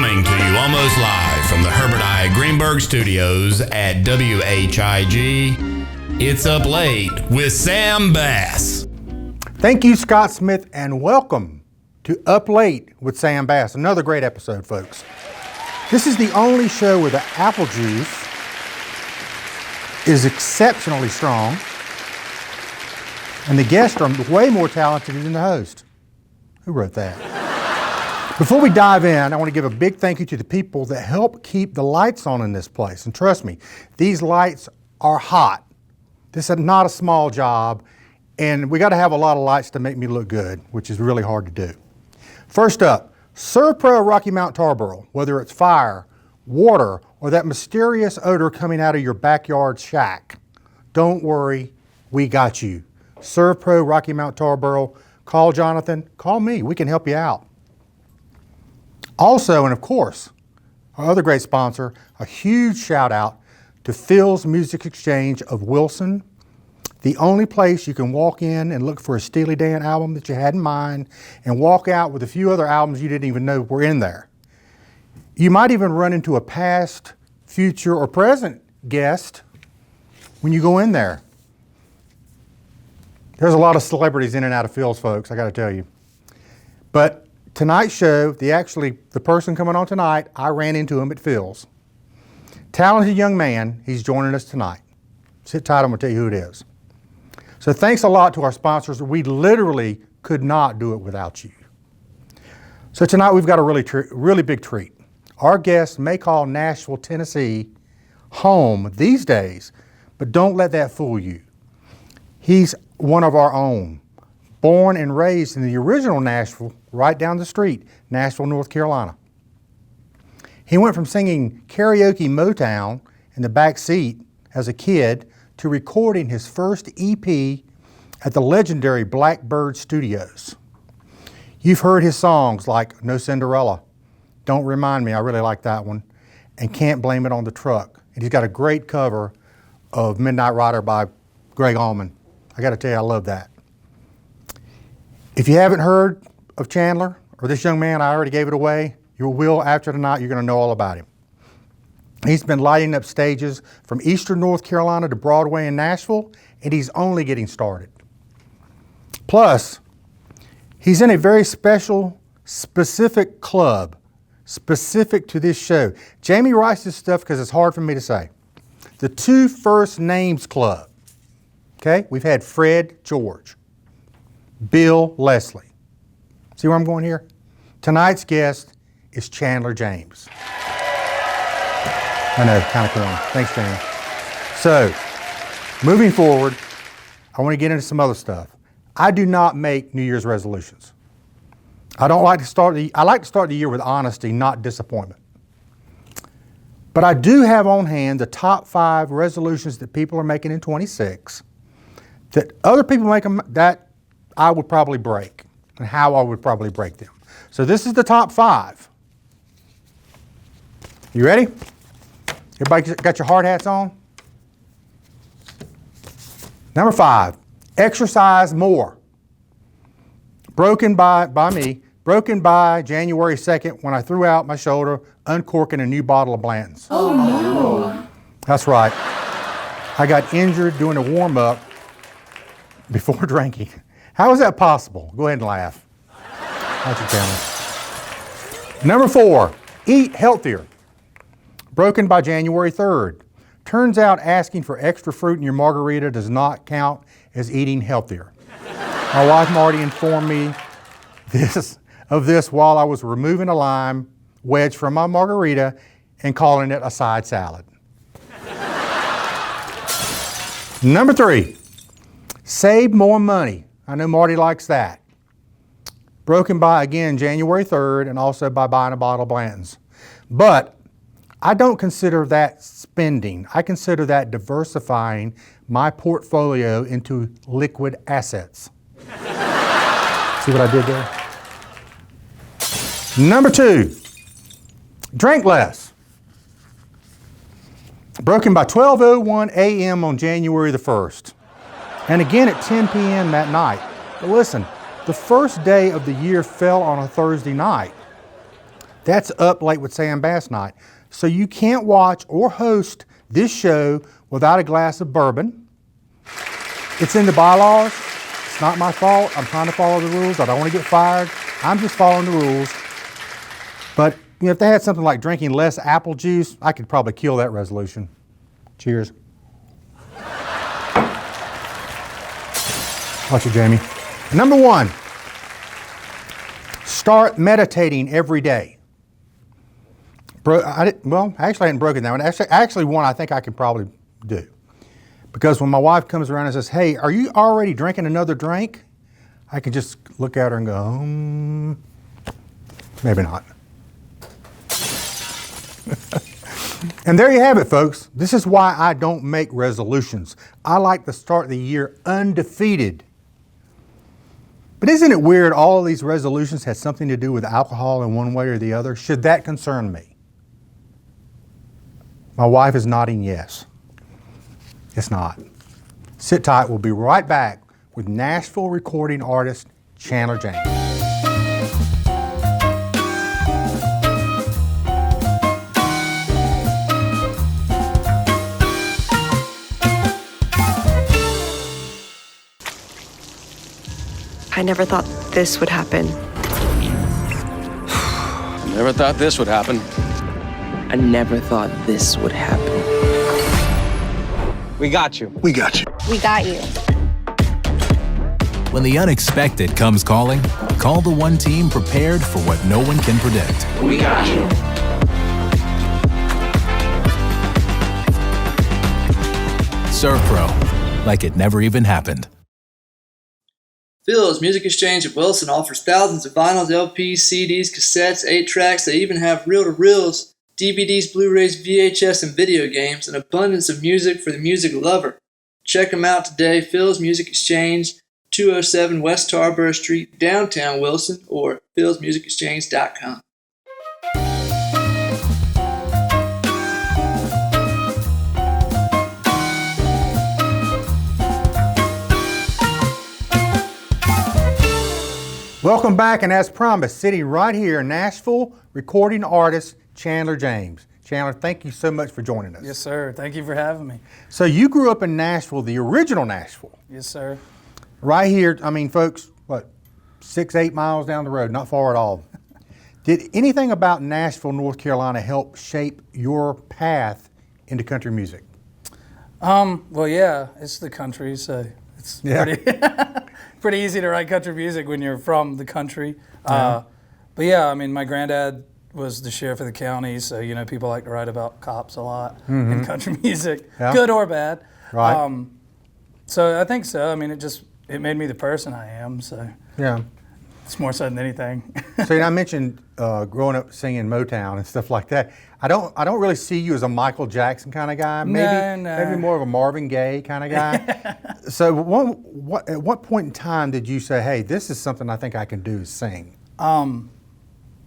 Coming to you almost live from the Herbert I. Greenberg Studios at WHIG, it's Up Late with Sam Bass. Thank you, Scott Smith, and welcome to Up Late with Sam Bass. Another great episode, folks. This is the only show where the apple juice is exceptionally strong, and the guests are way more talented than the host. Who wrote that? Before we dive in, I want to give a big thank you to the people that help keep the lights on in this place. And trust me, these lights are hot. This is not a small job, and we got to have a lot of lights to make me look good, which is really hard to do. First up, Servpro Rocky Mount Tarboro. Whether it's fire, water, or that mysterious odor coming out of your backyard shack, don't worry, we got you. Servpro Rocky Mount Tarboro. Call Jonathan, call me, we can help you out. Also, and of course, our other great sponsor, a huge shout out to Phil's Music Exchange of Wilson, the only place you can walk in and look for a Steely Dan album that you had in mind and walk out with a few other albums you didn't even know were in there. You might even run into a past, future, or present guest when you go in there. There's a lot of celebrities in and out of Phil's, folks, I got to tell you. But tonight's show, the person coming on tonight, I ran into him at Phil's. Talented young man, he's joining us tonight. Sit tight, I'm going to tell you who it is. So thanks a lot to our sponsors. We literally could not do it without you. So tonight we've got a really big treat. Our guest may call Nashville, Tennessee home these days, but don't let that fool you. He's one of our own. Born and raised in the original Nashville, right down the street, Nashville, North Carolina. He went from singing karaoke Motown in the back seat as a kid to recording his first EP at the legendary Blackbird Studios. You've heard his songs like No Cinderella, Don't Remind Me, I really like that one, and Can't Blame It on the Truck. And he's got a great cover of Midnight Rider by Greg Allman. I got to tell you, I love that. If you haven't heard of Chandler or this young man, I already gave it away. You will after tonight. You're going to know all about him. He's been lighting up stages from Eastern North Carolina to Broadway in Nashville, and he's only getting started. Plus, he's in a very special, specific club, specific to this show. Jamie writes this stuff because it's hard for me to say. The Two First Names Club. Okay, we've had Fred George, Bill Leslie. See where I'm going here? Tonight's guest is Chandler James. I know, kind of corny. Thanks, James. So, moving forward, I want to get into some other stuff. I do not make New Year's resolutions. I like to start the year with honesty, not disappointment. But I do have on hand the top 5 resolutions that people are making in 26 that other people make them that I would probably break and how I would probably break them. So this is the top 5. You ready? Everybody got your hard hats on? Number 5, exercise more. Broken by January 2nd when I threw out my shoulder uncorking a new bottle of Blanton's. Oh no. That's right. I got injured doing a warm-up before drinking. How is that possible? Go ahead and laugh. That's your camera. Number 4, eat healthier. Broken by January 3rd. Turns out asking for extra fruit in your margarita does not count as eating healthier. My wife Marty informed me of this while I was removing a lime wedge from my margarita and calling it a side salad. Number 3, save more money. I know Marty likes that. Broken by, again, January 3rd and also by buying a bottle of Blanton's. But I don't consider that spending. I consider that diversifying my portfolio into liquid assets. See what I did there? Number 2, drink less. Broken by 12:01 a.m. on January the 1st. And again at 10 p.m. that night. But listen, the first day of the year fell on a Thursday night. That's Up Late with Sam Bass night. So you can't watch or host this show without a glass of bourbon. It's in the bylaws. It's not my fault. I'm trying to follow the rules. I don't want to get fired. I'm just following the rules. But if they had something like drinking less apple juice, I could probably kill that resolution. Cheers. Watch it, Jamie. Number 1, start meditating every day. Actually, I hadn't broken that one. Actually, one I think I could probably do. Because when my wife comes around and says, hey, are you already drinking another drink? I can just look at her and go, maybe not. And there you have it, folks. This is why I don't make resolutions. I like to start the year undefeated. But isn't it weird all of these resolutions had something to do with alcohol in one way or the other? Should that concern me? My wife is nodding yes. It's not. Sit tight. We'll be right back with Nashville recording artist Chandler James. I never thought this would happen. Never thought this would happen. I never thought this would happen. We got you. We got you. We got you. When the unexpected comes calling, call the one team prepared for what no one can predict. We got you. Serve Pro, like it never even happened. Phil's Music Exchange at Wilson offers thousands of vinyls, LPs, CDs, cassettes, 8-tracks. They even have reel-to-reels, DVDs, Blu-rays, VHS, and video games, an abundance of music for the music lover. Check them out today. Phil's Music Exchange, 207 West Tarboro Street, downtown Wilson, or philsmusicexchange.com. Welcome back, and as promised, sitting right here, Nashville recording artist Chandler James. Chandler, thank you so much for joining us. Yes, sir. Thank you for having me. So you grew up in Nashville, the original Nashville. Yes, sir. Right here, I mean, folks, 6-8 miles down the road, not far at all. Did anything about Nashville, North Carolina help shape your path into country music? Well, yeah, it's the country, so it's pretty easy to write country music when you're from the country. But yeah, I mean, my granddad was the sheriff of the county, so people like to write about cops a lot in country music, good or bad. Right. So I think so. I mean, it made me the person I am. So yeah, it's more so than anything. So I mentioned growing up singing Motown and stuff like that. I don't really see you as a Michael Jackson kind of guy. Maybe more of a Marvin Gaye kind of guy. So at what point in time did you say, hey, this is something I think I can do, is sing?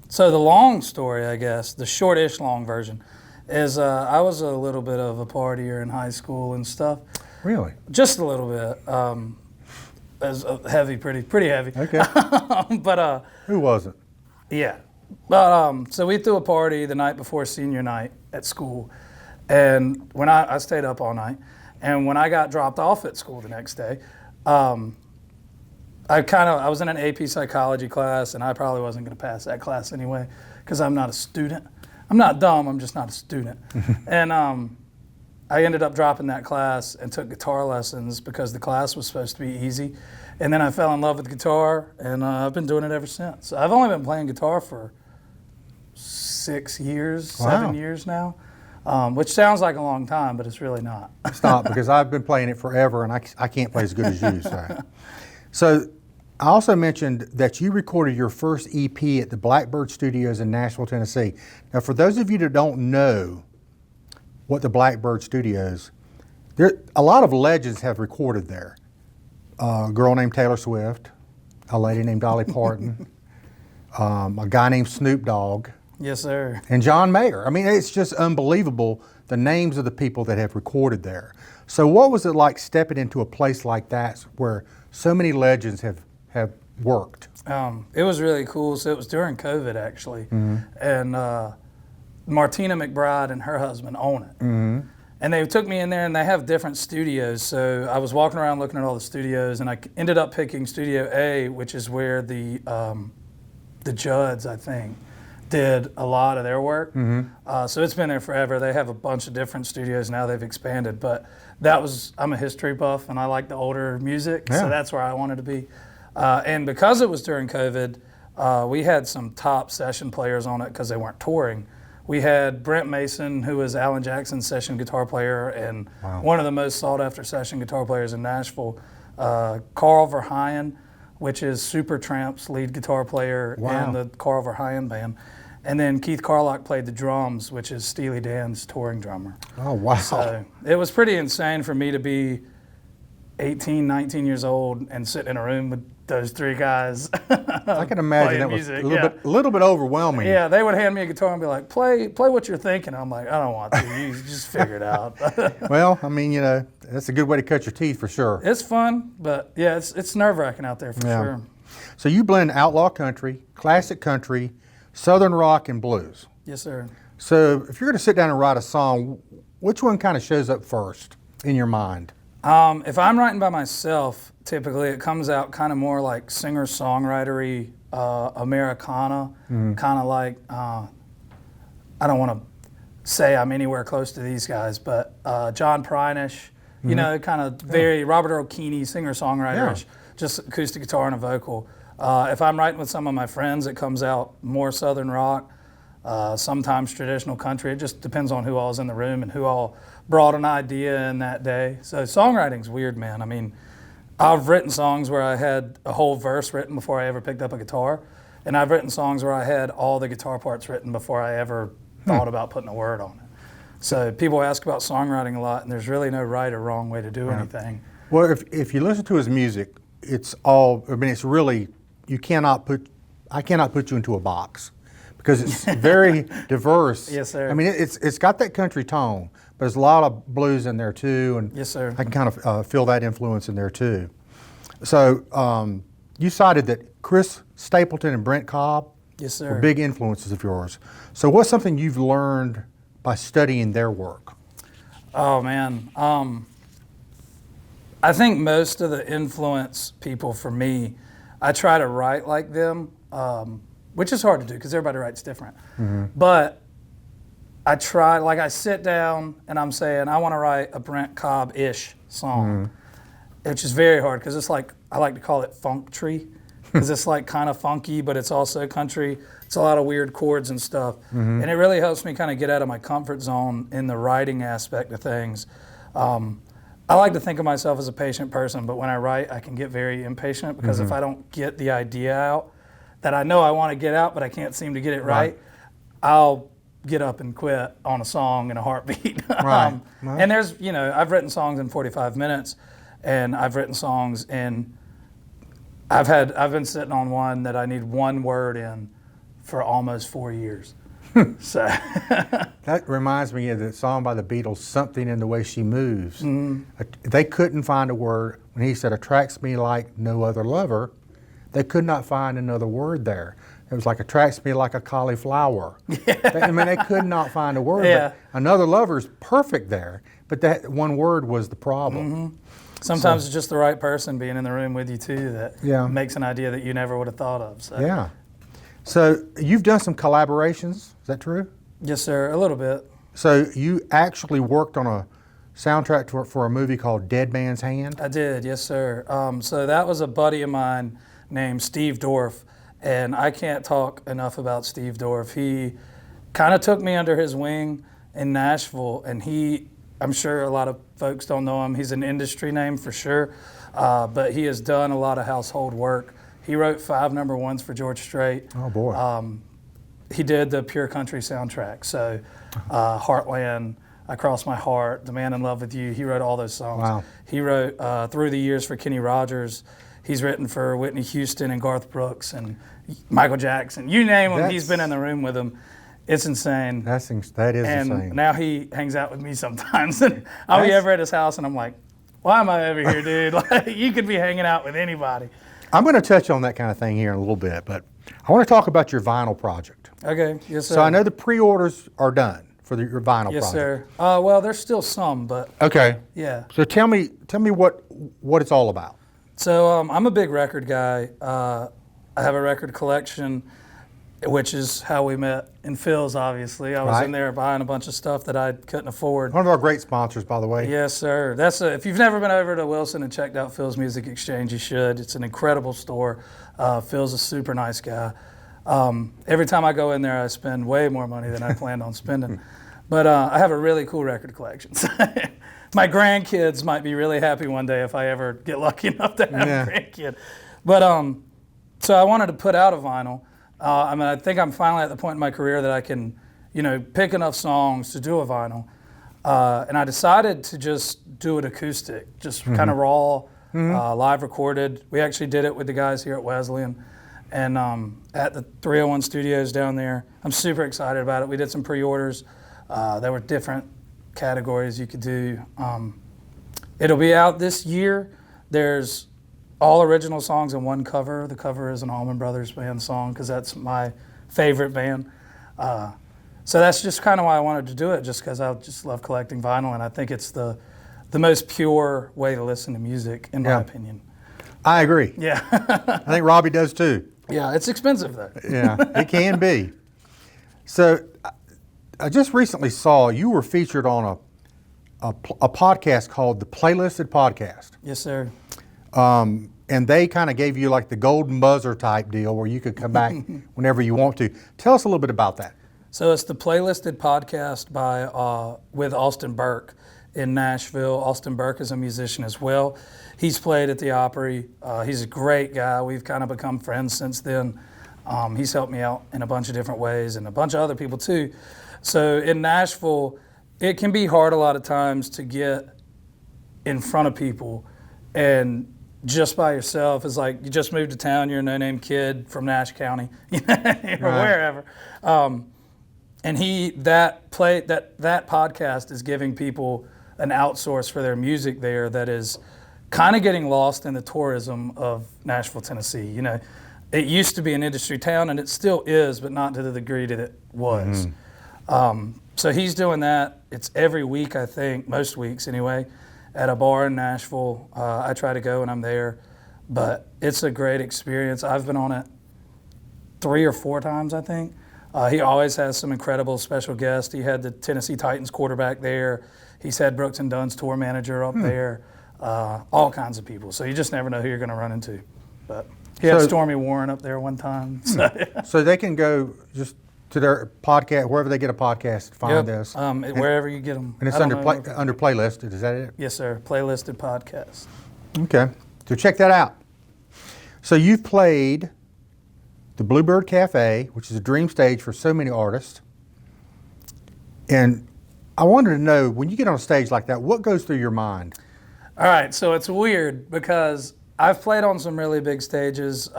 So the long story, I guess, the short-ish long version, is I was a little bit of a partier in high school and stuff. Really? Just a little bit. As heavy, pretty heavy. Okay. But who wasn't? Yeah. But so we threw a party the night before senior night at school, and when I stayed up all night, and when I got dropped off at school the next day, I was in an AP psychology class, and I probably wasn't going to pass that class anyway because I'm not a student. I'm not dumb. I'm just not a student. And I ended up dropping that class and took guitar lessons because the class was supposed to be easy. And then I fell in love with guitar, and I've been doing it ever since. I've only been playing guitar for 6 years, 7 years now, which sounds like a long time, but it's really not. It's not, because I've been playing it forever, and I can't play as good as you. So I also mentioned that you recorded your first EP at the Blackbird Studios in Nashville, Tennessee. Now, for those of you that don't know what the Blackbird Studios, a lot of legends have recorded there. A girl named Taylor Swift, a lady named Dolly Parton, a guy named Snoop Dogg. Yes, sir. And John Mayer. I mean, it's just unbelievable, the names of the people that have recorded there. So what was it like stepping into a place like that where so many legends have worked? It was really cool. So it was during COVID, actually. And Martina McBride and her husband own it. And they took me in there, and they have different studios. So I was walking around looking at all the studios, and I ended up picking Studio A, which is where the Judds, I think, did a lot of their work. So it's been there forever. They have a bunch of different studios now. They've expanded, but I'm a history buff, and I like the older music, so that's where I wanted to be. And because it was during COVID, we had some top session players on it because they weren't touring. We had Brent Mason, who was Alan Jackson's session guitar player and one of the most sought-after session guitar players in Nashville. Carl Verheyen, which is Supertramp's lead guitar player in the Carl Verheyen band. And then Keith Carlock played the drums, which is Steely Dan's touring drummer. Oh, wow. So it was pretty insane for me to be 18, 19 years old and sit in a room with those three guys. I can imagine that was music. a little bit overwhelming. Yeah, they would hand me a guitar and be like, play what you're thinking. I'm like, I don't want to. You just figure it out. Well, I mean, that's a good way to cut your teeth for sure. It's fun, but yeah, it's nerve-wracking out there for sure. So you blend outlaw country, classic country, southern rock, and blues. Yes, sir. So if you're going to sit down and write a song, which one kind of shows up first in your mind? If I'm writing by myself, typically it comes out kind of more like singer-songwritery, Americana, kind of like, I don't want to say I'm anywhere close to these guys, but John Prinish, kind of very Robert Earl Keeney, singer-songwriter-ish, just acoustic guitar and a vocal. If I'm writing with some of my friends, it comes out more southern rock, sometimes traditional country. It just depends on who all is in the room and who all brought an idea in that day. So songwriting's weird, man. I mean, I've written songs where I had a whole verse written before I ever picked up a guitar, and I've written songs where I had all the guitar parts written before I ever thought about putting a word on it. So people ask about songwriting a lot, and there's really no right or wrong way to do anything. Well, if you listen to his music, it's really, I cannot put you into a box because it's very diverse. Yes, sir. I mean, it's got that country tone, but there's a lot of blues in there too, and yes, sir. I can kind of feel that influence in there too. So you cited that Chris Stapleton and Brent Cobb yes, sir. were big influences of yours. So what's something you've learned by studying their work? Oh, man. I think most of the influence people for me, I try to write like them, which is hard to do because everybody writes different. But I try, like I sit down and I'm saying, I want to write a Brent Cobb-ish song, which is very hard because it's like, I like to call it funk tree because it's like kind of funky, but it's also country. It's a lot of weird chords and stuff. And it really helps me kind of get out of my comfort zone in the writing aspect of things. I like to think of myself as a patient person, but when I write, I can get very impatient because if I don't get the idea out that I know I want to get out, but I can't seem to get it right, I'll get up and quit on a song in a heartbeat. And there's, I've written songs in 45 minutes, and I've written songs in, I've been sitting on one that I need one word in for almost 4 years. So that reminds me of the song by the Beatles, "Something in the Way She Moves." They couldn't find a word when he said "attracts me like no other lover." They could not find another word there. It was like "attracts me like a cauliflower." They could not find a word. But another lover is perfect there, but that one word was the problem. Sometimes it's just the right person being in the room with you too that makes an idea that you never would have thought of. So. Yeah. So you've done some collaborations, is that true? Yes, sir, a little bit. So you actually worked on a soundtrack for a movie called Dead Man's Hand? I did, yes, sir. So that was a buddy of mine named Steve Dorff, and I can't talk enough about Steve Dorff. He kind of took me under his wing in Nashville, and I'm sure a lot of folks don't know him. He's an industry name for sure, but he has done a lot of household work. He wrote 5 number ones for George Strait. Oh, boy. He did the Pure Country soundtrack. So Heartland, I Cross My Heart, The Man in Love with You, he wrote all those songs. Wow. He wrote Through the Years for Kenny Rogers. He's written for Whitney Houston and Garth Brooks and Michael Jackson. You name him, he's been in the room with him. It's insane. That is and insane. Now he hangs out with me sometimes. I'll be over at his house and I'm like, why am I over here, dude? Like, you could be hanging out with anybody. I'm going to touch on that kind of thing here in a little bit, but I want to talk about your vinyl project. Okay, yes, sir. So I know the pre-orders are done for your vinyl Yes, project. sir. Well, there's still some, but Okay. yeah. So tell me what it's all about. So I'm a big record guy. I have a record collection, which is how we met in Phil's, obviously. I was Right. in there buying a bunch of stuff that I couldn't afford. One of our great sponsors, by the way. Yes, sir. If you've never been over to Wilson and checked out Phil's Music Exchange, you should. It's an incredible store. Phil's a super nice guy. Every time I go in there, I spend way more money than I planned on spending. But I have a really cool record collection. My grandkids might be really happy one day if I ever get lucky enough to have a grandkid. But so I wanted to put out a vinyl. I think I'm finally at the point in my career that I can, pick enough songs to do a vinyl. And I decided to just do it acoustic, just kind of raw, live recorded. We actually did it with the guys here at Wesleyan and at the 301 Studios down there. I'm super excited about it. We did some pre-orders. There were different categories you could do. It'll be out this year. There's all original songs and one cover. The cover is an Allman Brothers Band song because that's my favorite band. So that's just kind of why I wanted to do it, just because I just love collecting vinyl, and I think it's the most pure way to listen to music, in my opinion. I agree. Yeah. I think Robbie does too. Yeah, it's expensive though. Yeah, it can be. So I just recently saw you were featured on a podcast called the Playlisted Podcast. Yes, sir. And they kind of gave you like the golden buzzer type deal where you could come back whenever you want to. Tell us a little bit about that. So it's the Playlisted Podcast with Austin Burke in Nashville. Austin Burke is a musician as well. He's played at the Opry. He's a great guy. We've kind of become friends since then. He's helped me out in a bunch of different ways and a bunch of other people too. So in Nashville, it can be hard a lot of times to get in front of people and just by yourself. It's like you just moved to town, you're a no-name kid from Nash County, or wherever. And that podcast is giving people an outsource for their music there that is kind of getting lost in the tourism of Nashville, Tennessee. It used to be an industry town, and it still is, but not to the degree that it was. So he's doing that. It's every week, I think, most weeks anyway, at a bar in Nashville. I try to go when I'm there, but it's a great experience. I've been on it 3 or 4 times, I think. He always has some incredible special guests. He had the Tennessee Titans quarterback there. He's had Brooks and Dunn's tour manager up there. All kinds of people. So you just never know who you're going to run into. But he had Stormy Warren up there one time. So they can go just to their podcast, wherever they get a podcast, find this. Wherever you get them. And it's under Playlisted, is that it? Yes, sir. Playlisted Podcast. Okay. So check that out. So you've played the Bluebird Cafe, which is a dream stage for so many artists. And I wanted to know, when you get on a stage like that, what goes through your mind? All right, so it's weird because I've played on some really big stages.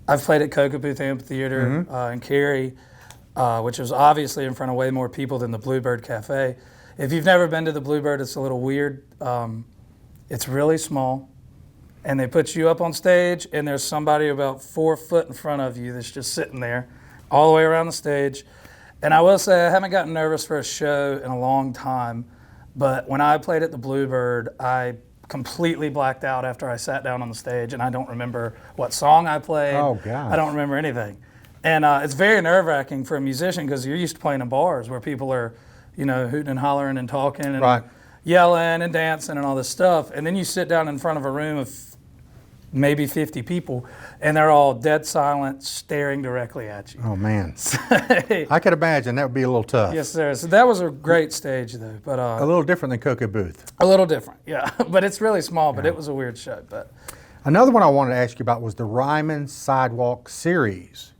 I've played at Cocoa Booth Amphitheater in Cary, which was obviously in front of way more people than the Bluebird Cafe. If you've never been to the Bluebird, it's a little weird. It's really small. And they put you up on stage, and there's somebody about 4 foot in front of you that's just sitting there all the way around the stage. And I will say I haven't gotten nervous for a show in a long time, but when I played at the Bluebird, I completely blacked out after I sat down on the stage, and I don't remember what song I played. Oh, gosh. I don't remember anything. And it's very nerve-wracking for a musician because you're used to playing in bars where people are, hooting and hollering and talking and yelling and dancing and all this stuff. And then you sit down in front of a room of maybe 50 people, and they're all dead silent, staring directly at you. Oh, man. I could imagine that would be a little tough. Yes, sir. So that was a great stage, though. But a little different than Cocoa Booth. A little different, yeah. But it's really small, but it was a weird show. But another one I wanted to ask you about was the Ryman Sidewalk Series.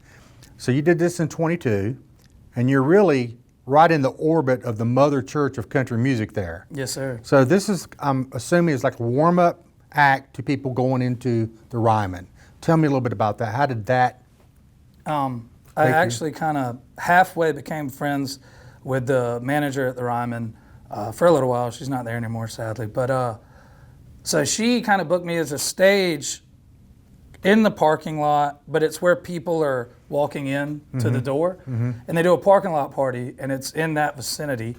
So you did this in 22, and you're really right in the orbit of the mother church of country music there. Yes, sir. So this is, I'm assuming, is like a warm-up act to people going into the Ryman. Tell me a little bit about that. How did that? I actually kind of halfway became friends with the manager at the Ryman for a little while. She's not there anymore, sadly. But so she kind of booked me as a stage in the parking lot, but it's where people are walking in to the door. And they do a parking lot party, and it's in that vicinity.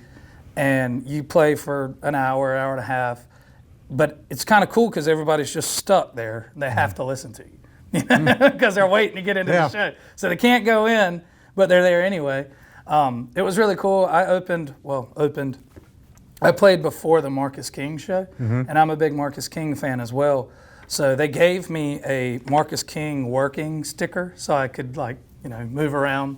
And you play for an hour and a half. But it's kind of cool because everybody's just stuck there. They have to listen to you because they're waiting to get into the show. So they can't go in, but they're there anyway. It was really cool. I played before the Marcus King show, and I'm a big Marcus King fan as well. So they gave me a Marcus King working sticker so I could move around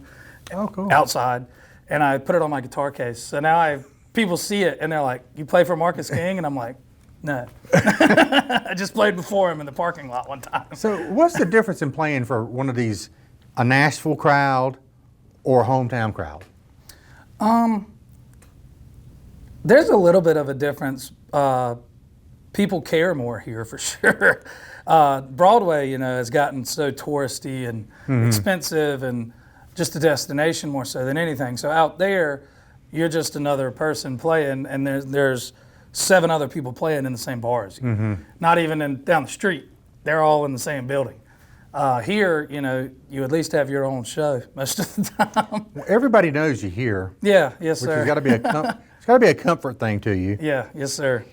outside, and I put it on my guitar case. So now people see it and they're like, "You play for Marcus King?" And I'm like, "No." I just played before him in the parking lot one time. So what's the difference in playing for one of these, a Nashville crowd or a hometown crowd? There's a little bit of a difference. People care more here for sure. Broadway, has gotten so touristy and expensive and just a destination more so than anything. So out there, you're just another person playing, and there's 7 other people playing in the same bar as you. Not even down the street. They're all in the same building. Here, you at least have your own show most of the time. Well, everybody knows you here. Yeah, yes, sir. Which has got to be it's got to be a comfort thing to you. Yeah, yes, sir.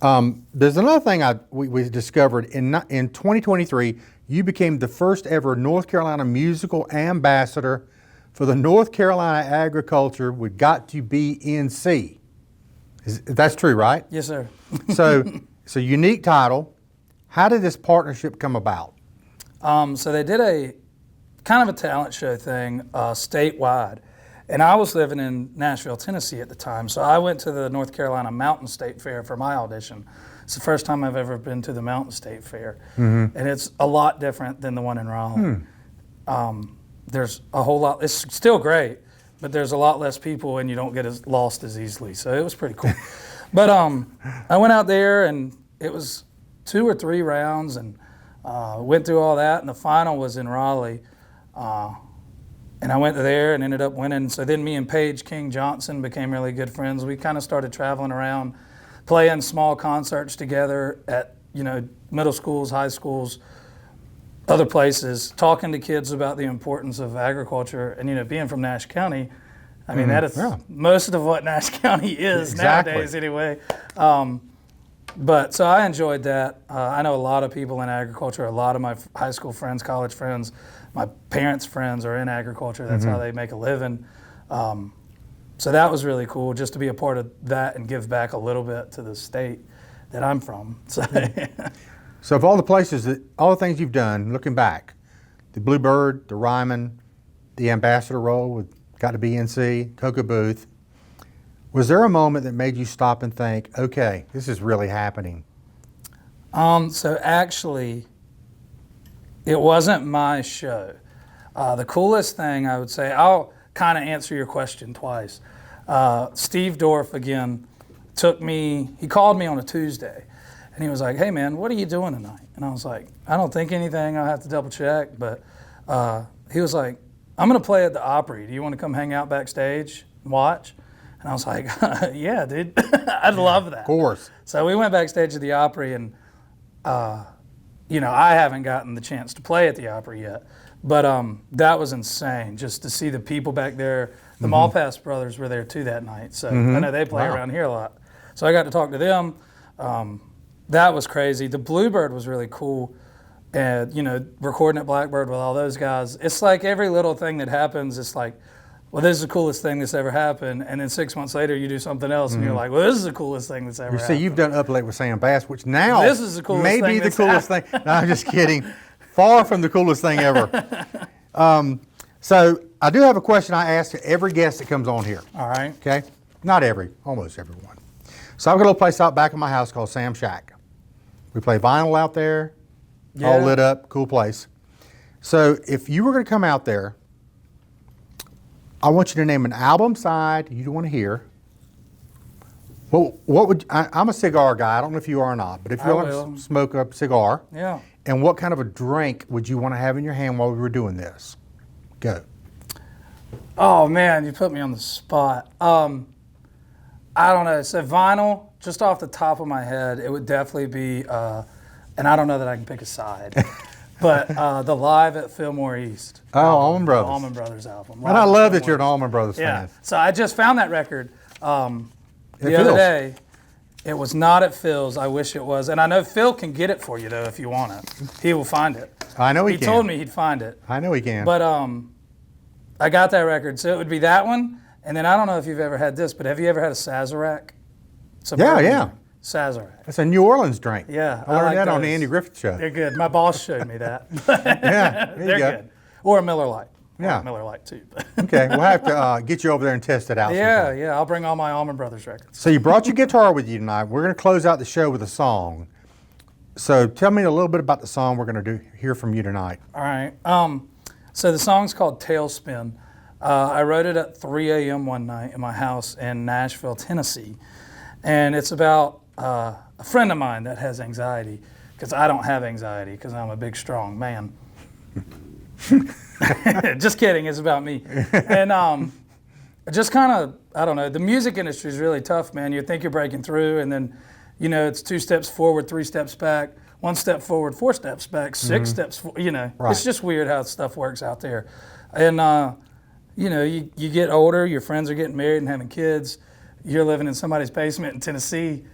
There's another thing we discovered in 2023. You became the first ever North Carolina musical ambassador for the North Carolina Agriculture with Got to Be NC. That's true, right? Yes, sir. So it's a unique title. How did this partnership come about? So they did a kind of a talent show thing statewide. And I was living in Nashville, Tennessee at the time. So I went to the North Carolina Mountain State Fair for my audition. It's the first time I've ever been to the Mountain State Fair. And it's a lot different than the one in Raleigh. There's a whole lot, it's still great, but there's a lot less people and you don't get lost as easily. So it was pretty cool. But I went out there and it was 2 or 3 rounds and went through all that, and the final was in Raleigh. And I went there and ended up winning. So then me and Paige King Johnson became really good friends. We kind of started traveling around, playing small concerts together at, middle schools, high schools, other places, talking to kids about the importance of agriculture. And, being from Nash County, I mean, that is most of what Nash County is nowadays anyway. But so I enjoyed that. I know a lot of people in agriculture, a lot of my high school friends, college friends, my parents' friends are in agriculture. That's how they make a living. So that was really cool just to be a part of that and give back a little bit to the state that I'm from. So of all the things you've done, looking back, the Bluebird, the Ryman, the ambassador role with Got to Be NC, Cocoa Booth, was there a moment that made you stop and think, okay, this is really happening? So actually, it wasn't my show. The coolest thing I would say, I'll kind of answer your question twice. Steve Dorff, again, he called me on a Tuesday, and he was like, "Hey man, what are you doing tonight?" And I was like, "I don't think anything, I'll have to double check." But he was like, "I'm gonna play at the Opry. Do you want to come hang out backstage and watch?" And I was like, "Yeah, dude, I'd love that." Of course. So we went backstage at the Opry, and I haven't gotten the chance to play at the Opry yet, but that was insane just to see the people back there. The Malpass brothers were there too that night, so I know they play around here a lot. So I got to talk to them. That was crazy. The Bluebird was really cool, and recording at Blackbird with all those guys. It's like every little thing that happens, it's like, well, this is the coolest thing that's ever happened. And then 6 months later, you do something else, and you're like, well, this is the coolest thing that's ever happened. You see, you've done Up Late with Sam Bass, which now this is the coolest may thing be the coolest thing. No, I'm just kidding. Far from the coolest thing ever. So I do have a question I ask to every guest that comes on here. All right. Okay? Not every, almost everyone. So I've got a little place out back of my house called Sam Shack. We play vinyl out there, all lit up, cool place. So if you were going to come out there, I want you to name an album side you want to hear. Well, I'm a cigar guy. I don't know if you are or not, but if you want to smoke a cigar, and what kind of a drink would you want to have in your hand while we were doing this? Go. Oh man, you put me on the spot. I don't know. So vinyl, just off the top of my head, it would definitely be, and I don't know that I can pick a side, But the Live at Fillmore East. Oh, Allman Brothers. The Allman Brothers album. And I Live at love that Fillmore you're an East. Allman Brothers Yeah. fan. So I just found that record the Phil's. other day. It was not at Phil's. I wish it was. And I know Phil can get it for you, though, if you want it. He will find it. I know he He can. told me he'd find it. I know he can. But I got that record. So it would be that one. And then I don't know if you've ever had this, but have you ever had a Sazerac? It's a bourbon yeah. drink. Sazerac. That's a New Orleans drink. Yeah, I learned like that on those. the Andy Griffith Show. They're good. My boss showed me that. Yeah, there you They're go. good. Or a Miller Lite. Yeah. Or a Miller Lite, too. Okay, we'll have to get you over there and test it out. Yeah, sometime. yeah. I'll bring all my Allman Brothers records. So you brought your guitar with you tonight. We're going to close out the show with a song. So tell me a little bit about the song we're going to hear from you tonight. All right. So the song's called Tailspin. I wrote it at 3 a.m. one night in my house in Nashville, Tennessee. And it's about a friend of mine that has anxiety, because I don't have anxiety because I'm a big, strong man. Just kidding, it's about me. And just kind of, I don't know, the music industry is really tough, man. You think you're breaking through, and then, you know, it's 2 steps forward, 3 steps back, 1 step forward, 4 steps back, 6 steps, you know. Right. It's just weird how stuff works out there. And, you know, you get older, your friends are getting married and having kids. You're living in somebody's basement in Tennessee,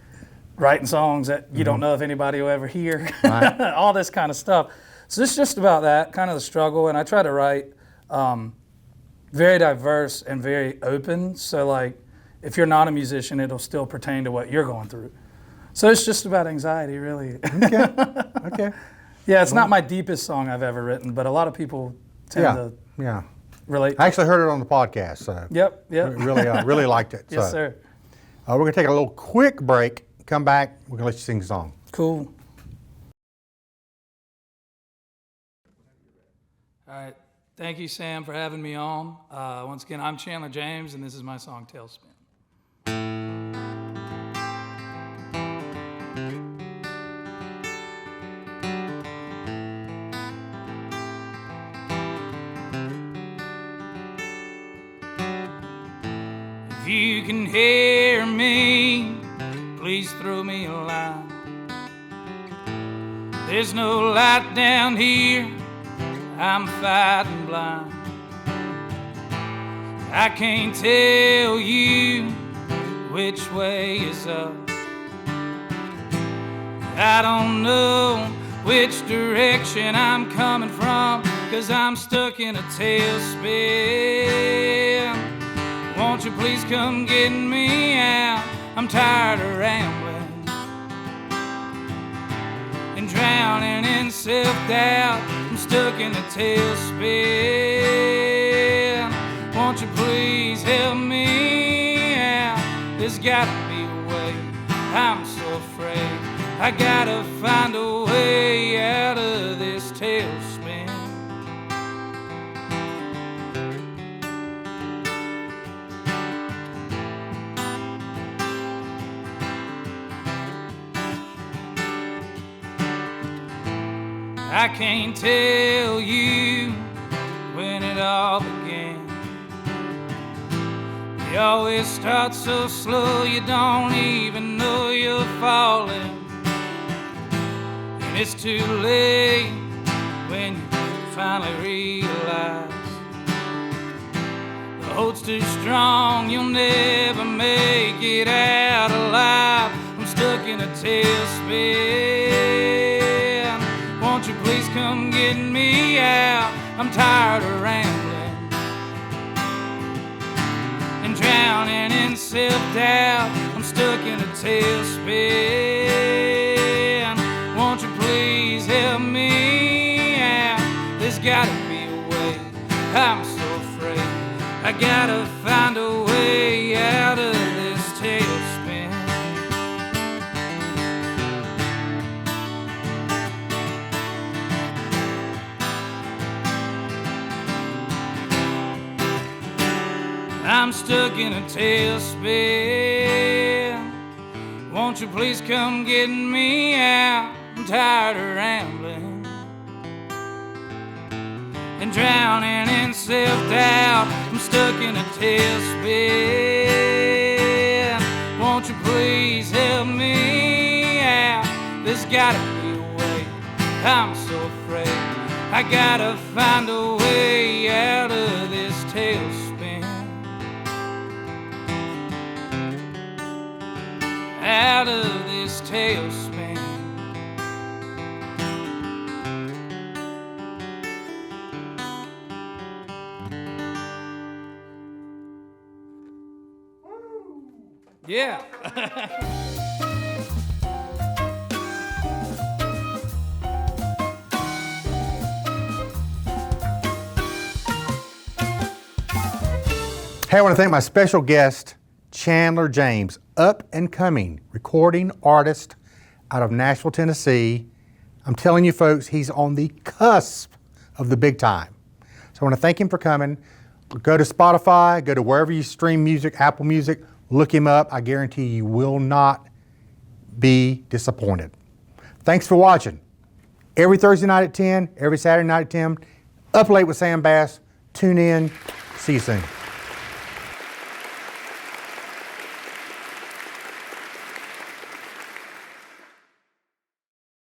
writing songs that you don't know if anybody will ever hear, Right. all this kind of stuff. So it's just about that, kind of the struggle. And I try to write very diverse and very open. So like, if you're not a musician, it'll still pertain to what you're going through. So it's just about anxiety, really. Okay. Okay. Yeah, it's not my deepest song I've ever written, but a lot of people tend Yeah. to Yeah. relate. I actually heard it on the podcast, so Yep. really liked it. Yes, So, sir. we're going to take a little quick break. Come back. We're going to let you sing the song. Cool. All right. Thank you, Sam, for having me on. Once again, I'm Chandler James, and this is my song, Tailspin. If you can hear me, please throw me a line. There's no light down here, I'm fighting blind. I can't tell you which way is up. I don't know which direction I'm coming from, 'cause I'm stuck in a tailspin. Won't you please come get me out? I'm tired of rambling and drowning in self-doubt. I'm stuck in a tailspin. Won't you please help me out? There's gotta be a way. I'm so afraid. I gotta find a way out of this tailspin. I can't tell you when it all began. You always start so slow, you don't even know you're falling. And it's too late when you finally realize the hold's too strong, you'll never make it out alive. I'm stuck in a tailspin. Won't you please come get me out? I'm tired of rambling and drowning in self-doubt. I'm stuck in a tailspin. Won't you please help me out? There's gotta be a way. I'm so afraid. I gotta find a way out of this tailspin. I'm stuck in a tailspin. Won't you please come get me out? I'm tired of rambling and drowning in self-doubt. I'm stuck in a tailspin. Won't you please help me out? There's gotta be a way. I'm so afraid. I gotta find a way out of this tailspin. Out of this tailspin. Yeah. Hey, I want to thank my special guest, Chandler James, up and coming recording artist out of Nashville, Tennessee. I'm telling you folks, he's on the cusp of the big time. So I want to thank him for coming. Go to Spotify, go to wherever you stream music, Apple Music, look him up. I guarantee you will not be disappointed. Thanks for watching. Every Thursday night at 10, every Saturday night at 10, Up Late with Sam Bass. Tune in. See you soon.